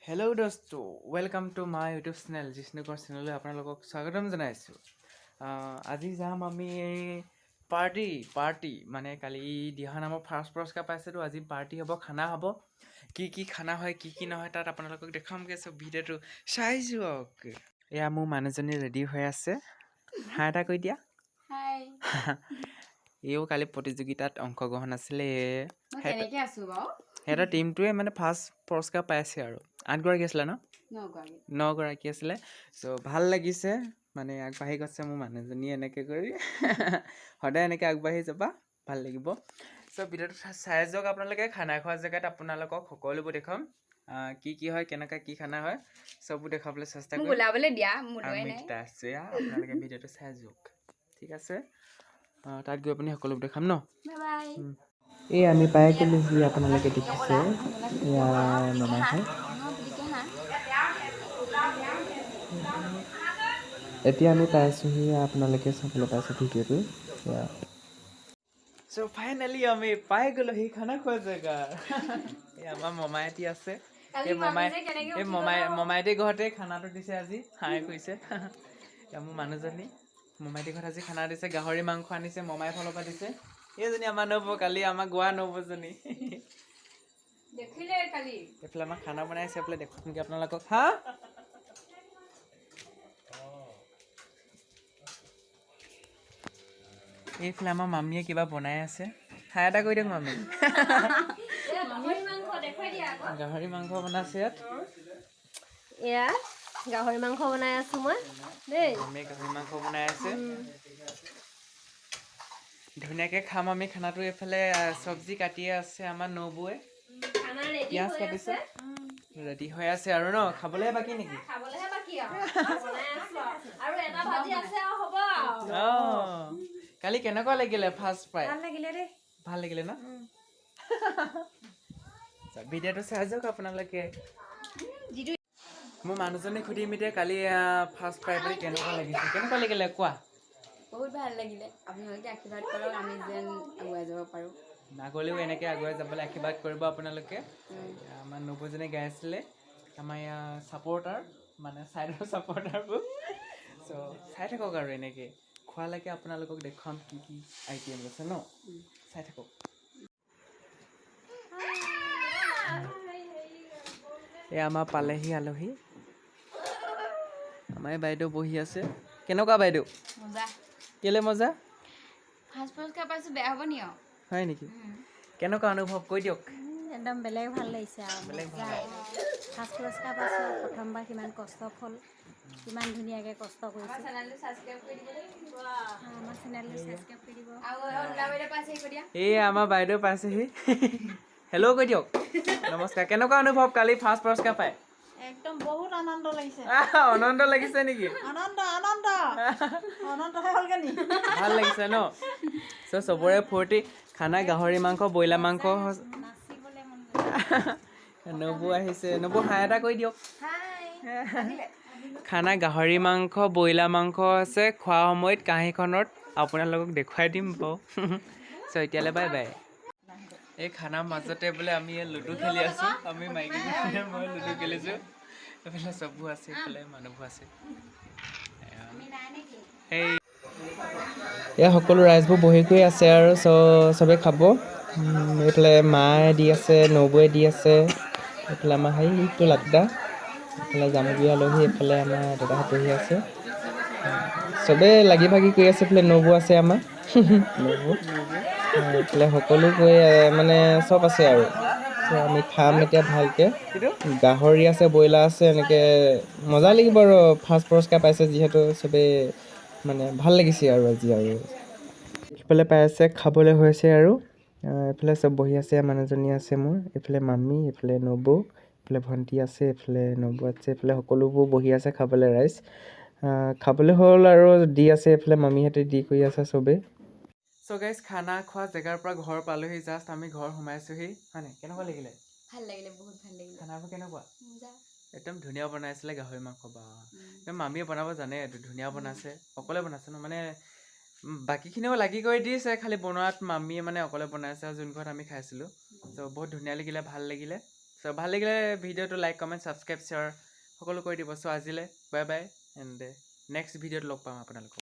Hello' দোস্তো welcome to my YouTube channel জিষ্ণুকৰ চেনেললৈ আপোনালোকক স্বাগতম জনাইছোঁ। আজি যাম আমি পাৰ্টি মানে কালি দিহানামৰ ফাৰ্ষ্ট পুৰস্কাৰ পাইছিলোঁ। আজি পাৰ্টি হ'ব, খানা হ'ব। কি খানা হয় কি নহয় তাত আপোনালোকক দেখামগৈ। চব ভিডিঅ'টো চাই যাওক। এয়া মোৰ মানুহজনী ৰেডি হৈ আছে। হাই এটা কৈ দিয়া। এইও কালি প্ৰতিযোগিতাত অংশগ্ৰহণ আছিলে। সিহঁতৰ টীমটোৱে মানে ফাৰ্ষ্ট পুৰস্কাৰ পাইছে আৰু 8গৰাকী আছিলে ন? 9গৰাকী আছিলে। চ' ভাল লাগিছে, মানে আগবাঢ়ি গৈছে মোৰ মানুহজনী এনেকৈ কৰি। সদায় এনেকৈ আগবাঢ়ি যাবা, ভাল লাগিব। চ' ভিডিঅ'টো চাই যাওক আপোনালোকে। খানা খোৱা জেগাত আপোনালোকক সকলোবোৰ দেখুৱাম। কি হয়, কেনেকুৱা কি খানা হয়, চববোৰ দেখাবলৈ চেষ্টা কৰিম। আপোনালোকে ভিডিঅ'টো চাই যাওক, ঠিক আছে? তাত গৈ আপুনি সকলোবোৰ দেখাম ন? এই আমি পাই গ'লোহি, আপোনালোকে দেখিছে। এয়া মামাহে। এতিয়া আমি পাইছোঁহি, আপোনালোকে চাবলৈ পাইছে ভিডিঅ'টো। চ' ফাইনেলি আমি পাই গ'লোহি খানা খোৱা জেগা। এই আমাৰ মমায়েতি আছে। মমায়েতি ঘৰতে খানাটো দিছে আজি, হাই কৰিছে। মোৰ মানুহজনী মমায়েতি ঘৰত আজি খানা দিছে। গাহৰি মাংস আনিছে, মমাই ফালৰ পৰা দিছে। এইজনী আমাৰ নবৌ, কালি আমাৰ গোৱা নবৌজনী। এইফালে আমাৰ খানা বনাইছে, এইফালে দেখুৱামগৈ আপোনালোকক। এইফালে আমাৰ মামীয়ে কিবা বনাই আছে। হাই এটা কৰি দিয়ক মামী। গাহৰি মাংস বনাইছে ইয়াত। এয়া গাহৰি মাংস বনাই আছো মই দেই। মামীয়ে গাহৰি মাংস বনাই আছে। ধুনীয়াকৈ খাম আমি খানাটো। এইফালে চব্জি কাটিয়ে আছে আমাৰ নবৌৱে। পিঁয়াজ কাটিছে, ৰেডি হৈ আছে আৰু ন? খাবলৈহে বাকী নেকি? কালি কেনেকুৱা লাগিলে ফাৰ্ষ্ট প্ৰাইজ? ভাল লাগিলে ন? ভিডিঅ'টো চাই যাওক আপোনালোকে। মোৰ মানুহজনীক সুধিম এতিয়া, কালি ফাৰ্ষ্ট প্ৰাইজ বুলি কেনেকুৱা লাগিলে কোৱা? বহুত ভাল লাগিলে। আপোনালোকে আশীৰ্বাদ কৰক, আমি যেন আগুৱাই যাব পাৰোঁ। আগলৈও এনেকৈ আগুৱাই যাবলৈ আশীৰ্বাদ কৰিব আপোনালোকে। আমাৰ নবৌজনী গাই আছিলে, আমাৰ ইয়াৰ ছাপৰ্টাৰ, মানে ছাইডৰ ছাপৰ্টাৰবোৰ। চ' চাই থাকক আৰু এনেকৈ খোৱালৈকে আপোনালোকক দেখুৱাম কি আইটেম আছে ন? চাই থাকক। এই আমাৰ পালেহি আলহী। আমাৰ এই বাইদেউ বহি আছে। কেনেকুৱা বাইদেউ? মজা। কেলে মজা? ফাৰ্ষ্ট পুৰস্কাৰ পাইছোঁ, বেয়া হ'ব নি আৰু? হয় নেকি? কেনেকুৱা অনুভৱ কৈ দিয়ক। একদম বেলেগ ভাল লাগিছে আৰু। ফাৰ্ষ্ট পুৰস্কাৰ পাইছোঁ, প্ৰথমবাৰ কিমান কষ্ট ফল, কিমান ধুনীয়াকৈ কষ্ট কৰিছোঁ। আমাৰ চেনেলটো ছাবস্ক্ৰাইব কৰি দিব। এই আমাৰ বাইদেউ পাইছেহি। হেল্ল' কৈ দিয়ক। নমস্কাৰ। কেনেকুৱা অনুভৱ কালি ফাৰ্ষ্ট পুৰস্কাৰ পাই? একদম বহুত আনন্দ লাগিছে। আনন্দ লাগিছে নেকি? ভাল লাগিছে ন? চ' চবৰে ফূৰ্তি। খানা গাহৰি মাংস, ব্ৰইলাৰ মাংস। নবৌ আহিছে। নবৌ হাই এটা কৰি দিয়ক। খানা গাহৰি মাংস, ব্ৰইলাৰ মাংস আছে। খোৱা সময়ত কাঁহীখনত আপোনালোকক দেখুৱাই দিম বাৰু। চ' এতিয়ালৈ বাই বাই। এই খানাৰ মাজতে বোলে আমি লুডু খেলি আছোঁ। আমি মাইকীজনীয়ে মই লুডু খেলিছোঁ। এইফালে চববোৰ আছে, এইফালে মানুহবোৰ আছে। এয়া সকলো ৰাইজবোৰ বহি কৰি আছে আৰু চবেই খাব। এইফালে মায়ে দি আছে, নবৌৱে দি আছে। এইফালে আমাৰ সেইটো লাটুদা, এইফালে জামুগুৰি আলহী, এইফালে আমাৰ দাদাহঁত বহি আছে। চবেই লাগি ভাগি কৰি আছে। এইফালে নবৌ আছে আমাৰ। নবৌ এইফালে সকলো গৈ মানে চব আছে আৰু। আমি খাম এতিয়া ভালকৈ। গাহৰি আছে, ব্ৰইলাৰ আছে, এনেকৈ মজা লাগিব আৰু। ফাৰ্ষ্ট পুৰস্কাৰ পাইছে যিহেতু চবেই, মানে ভাল লাগিছে আৰু আজি। আৰু এইফালে পাই আছে, খাবলৈ হৈছে আৰু। এইফালে চব বহি আছে। মানুহজনী আছে মোৰ, এইফালে মামী, এইফালে নবৌ, এইফালে ভণ্টি আছে, এইফালে নবৌ আছে। এইফালে সকলোবোৰ বহি আছে খাবলৈ ৰাইজ। খাবলৈ হ'ল আৰু দি আছে। এইফালে মামীহঁতে দি কৰি আছে চবেই। চ' গাইজ, খানা খোৱা জেগাৰ পৰা ঘৰ পালোহি। জাষ্ট আমি ঘৰ সোমাইছোহি, হয় নাই? কেনেকুৱা লাগিলে? ভাল লাগিলে, বহুত ভাল লাগিলে। খানাবোৰ কেনেকুৱা? একদম ধুনীয়া বনাইছিলে গাহৰি মাংস। বা মামীয়ে বনাব জানে, ধুনীয়া বনাইছে। অকলে বনাইছে ন, মানে বাকীখিনিও লাগি কৰি দিছে, খালি বনোৱাত মামীয়ে মানে অকলে বনাইছে আৰু যোন ঘৰত আমি খাইছিলোঁ। চ' বহুত ধুনীয়া লাগিলে, ভাল লাগিলে। চ' ভাল লাগিলে ভিডিঅ'টো লাইক কমেণ্ট ছাবস্ক্ৰাইব শ্বেয়াৰ সকলো কৰি দিব। চ' আজিলৈ বাই বাই এণ্ড নেক্সট ভিডিঅ'ত লগ পাম আপোনালোকক।